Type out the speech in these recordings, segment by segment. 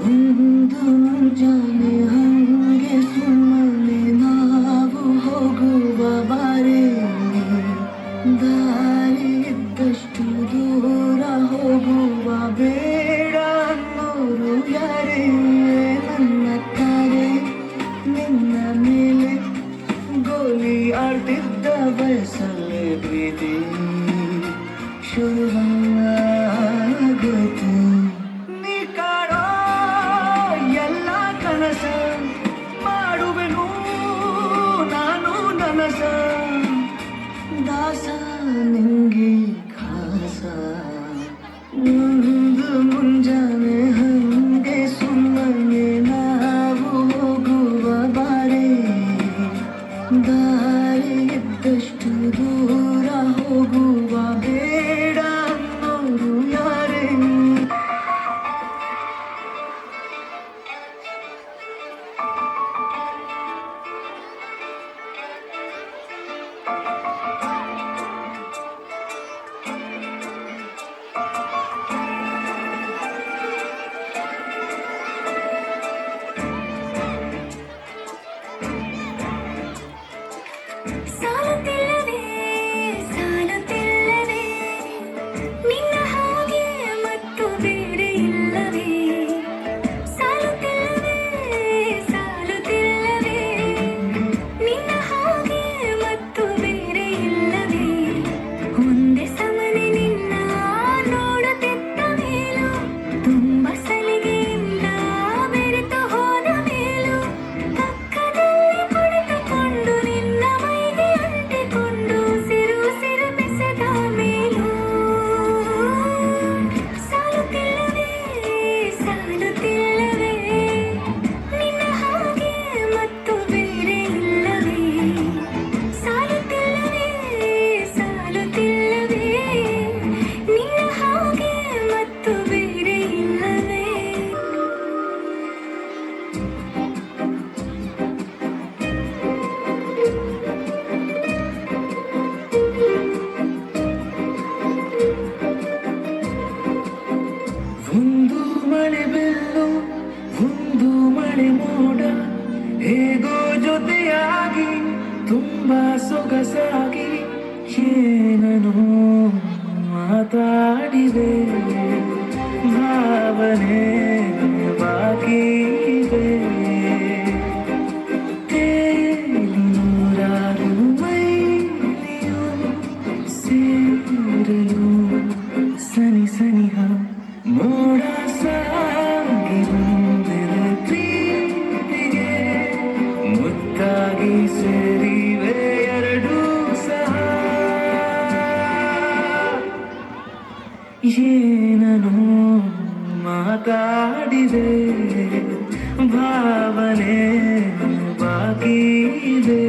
ಒಂದು ಮುಂಜಾನೆ ಹಂಗೆ ಸುಮ್ಮನೆ ನಾವು ಹೋಗುವ ಬಾರೆ ದಾರಿ ಇದ್ದಷ್ಟು ದೂರ ಹೋಗುವ ಬೇಡ ಅನ್ನೋರು ಯಾರೇ ನನ್ನ ತಾರೆ ನಿನ್ನ ಮೇಲೆ ಗೋಲಿ ಆಡ್ತಿದ್ದ ವಯಸ್ಸಲ್ಲೇ ಪ್ರೀತಿ ಶುರುವಾಗೋಯ್ತು ನೀ ಕಾಡೋ ಎಲ್ಲ ಕನಸ ಮಾಡುವೆನು ನಾನು ನನಸ ದಾಸ ನಿಂಗೆ ಖಾಸ ಒಂದು ಮುಂಜಾನೆ ಹಂಗೆ ಸುಮ್ಮನೆ ನಾವು ಹೋಗುವ ಬಾರೆ ದಾರಿ ಇದ್ದಷ್ಟು ದೂರ ಹೋಗುವ ಬೇಡ ಅನ್ನೋರು ಯಾರೇ ಸಾಲುತ್ತಿಲ್ಲವೇ ಸಾಲುತ್ತಿಲ್ಲವೇ ನಿನ್ನ ಹಾಗೆ ಮತ್ತು ಬೇರೆ ಇಲ್ಲವೇ ಸಾಲುತ್ತಿಲ್ಲವೇ ಸಾಲುತ್ತಿಲ್ಲವೇ ನಿನ್ನ ಹಾಗೆ ಮತ್ತು ಬೇರೆ ಇಲ್ಲವೇ ಒಂದೇ ಸಮನೆ ನಿನ್ನ ನೋಡುತ್ತಿದ್ದ ಮೇಲೂ ತುಂಬ ಸಲಿಗೆಯಿಂದ ಬೆರೆತು ಹೋದ ಮೇಲೂ ಪಕ್ಕದಲ್ಲಿ ಕುಳಿತುಕೊಂಡು ನಿನ್ನ ಮೈಗೆ ಅಂಟಿಕೊಂಡು ಸಿರು ಸಿರು ಬೆಸೆದ ಮೇಲೂ ಸಾಲುತ್ತಿಲ್ಲವೇ ಸಾಲುತ್ತಿಲ್ಲವೇ ನಿನ್ನ ಹಾಗೆ ಮತ್ತು ಬೇರೆ ಇಲ್ಲವೇ ಸಾಲುತ್ತಿಲ್ಲವೇ ಸಾಲುತ್ತಿಲ್ಲವೇ ನಿನ್ನ ಹಾಗೆ ಮತ್ತು ಬೇರೆ ಇಲ್ಲವೇ ಒಂದು ಮಳೆ ಬೆಲ್ಲು ಒಂದು ಮಳೆ ಮೋಡ ಹೇಗೋ ಜೊತೆಯಾಗಿ ತುಂಬಾ ಸೊಗಸಾಗಿ ಏನನು ಮಾತಾಡಿದೆ ಭಾವನೆ ಬಾಕಿ ಇದೆ ನೂರಾರು ಮೈಲಿಯು ಸೇರಲು ಸನಿ ಸನಿಹ ಮೋಡ ಸಾಗಿ ಬಂದಿದೆ ಪ್ರೀತಿಗೆ ಮುತ್ತಾಗಿ ಸೇರಿವೆ ಎರಡೂ ಸಹ ಏನನು ಮಾತಾಡಿದೆ ಭಾವನೆ ಬಾಕಿ ಇದೆ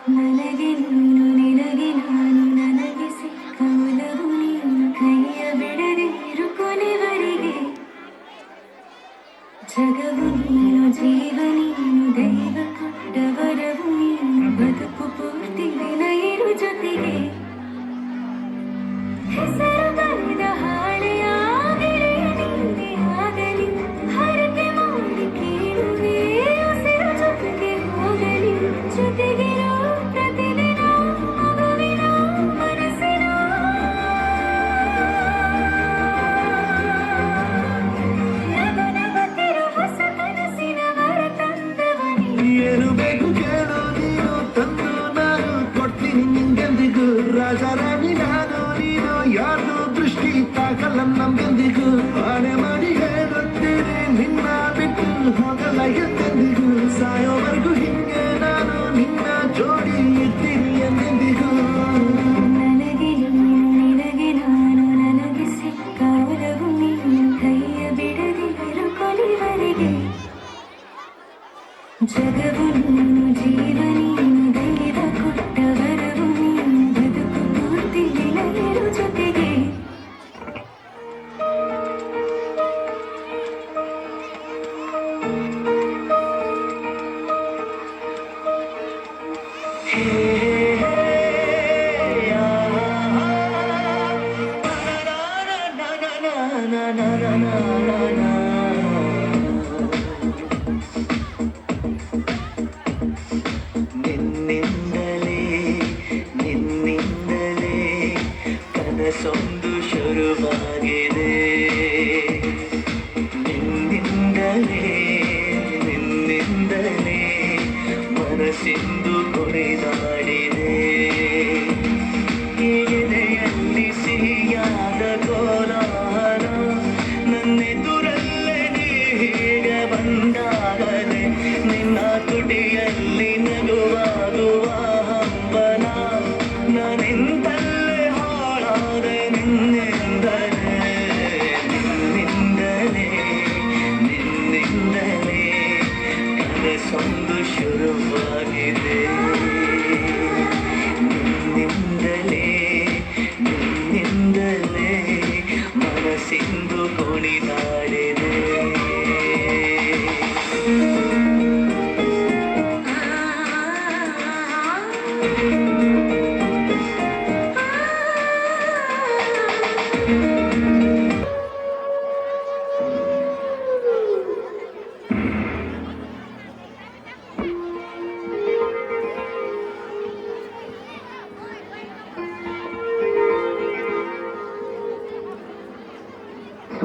ನನಗೆ ನೀನು ನಿನಗೆ ನಾನು ನನಗೆ ಸಿಕ್ಕ ಒಲವು ನೀನು ಕೈಯ ಬಿಡದೆ ಇರು ಕೊನೆವರೆಗೆ ಜಗವು ನೀನು ಜೀವ ನೀನು ದೈವ ಕೊಟ್ಟ ವರವು ನೀನು ಬದುಕು ಪೂರ್ತಿ ದಿನ ಇರು ಜೊತೆಗೆ ಹೆಸರು ಬರೆದ ಹಾಳೆಯಾಗಲಿ ನಿಂದೆ ಆಗಲಿ ಹರಕೆ ಮಾಡಿ ಕೇಳುವೆ ಉಸಿರು ಜೊತೆಗೆ ಹೋಗಲಿ ಜೊತೆಗಿರೋ ಪ್ರತಿದಿನ ಮಗುವಿನ ಮನಸ್ಸಿನ ನಗು ನಗುತ್ತಿರೋ ಹೊಸ ಕನಸಿನ ವರ ತಂದವನಿ ಏನು ಬೇಕು ಕೇಳು ನೀನು ತಂದು ನಾನು ಕೊಡ್ತೀನಿ ನಿಂಗೆಂದಿಗೂ ರಾಜಾರಾಣಿ ನಾನು ನೀನು ಯಾರ್ದು ದೃಷ್ಟಿ ತಾಕಲ್ಲ ನಮ್ಗೆಂದಿಗೂ ಆಣೆ ಮಾಡಿ ಹೇಳುತ್ತೀನಿ ನಿನ್ನ ಬಿಟ್ಟು ಹೋಗಲ್ಲ ಎಂದೆಂದಿಗೂ ಸಾಯೋವರೆಗೂ ಹಿಂಗೆ ನಾನು ನಿನ್ನ ಜೋಡಿ ಇದ್ದೀನಿ ಎಂದೆಂದಿಗೂ ನನಗೆ ನೀನು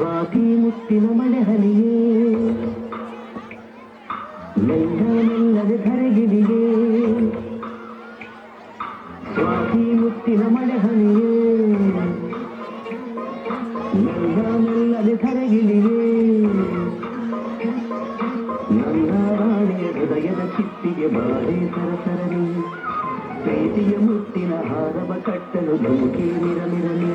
ಸ್ವಾತಿ ಮುತ್ತಿನ ಮಳೆ ಹನಿಯೇ ಮೆಲ್ಲ ಮೆಲ್ಲದೆ ಧರೆಗಿಳಿಯೇ ಸ್ವಾತಿ ಮುತ್ತಿನ ಮಳೆ ಹನಿಯೇ ಮೆಲ್ಲ ಮೆಲ್ಲದೆ ಧರೆಗಿಳಿಯೇ ನನ್ನ ರಾಣೆಯ ಹೃದಯದ ಚಿಪ್ಪಿಗೆ ಬಾಳೆ ಸರಸರಲಿ ಪ್ರೀತಿಯ ಮುತ್ತಿನ ಹಾರವ ಕಟ್ಟಲು ಧೂಕಿ ಮಿರಮಿರಲಿ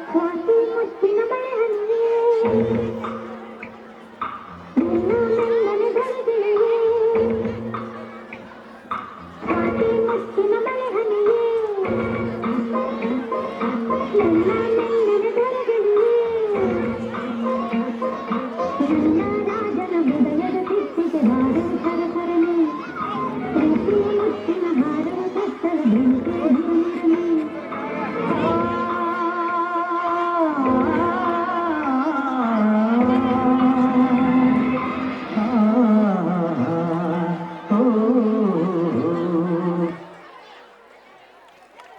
ಸ್ವಾತಿ ಮುತ್ತಿನ ಮಳೆ ಹನಿಯೇ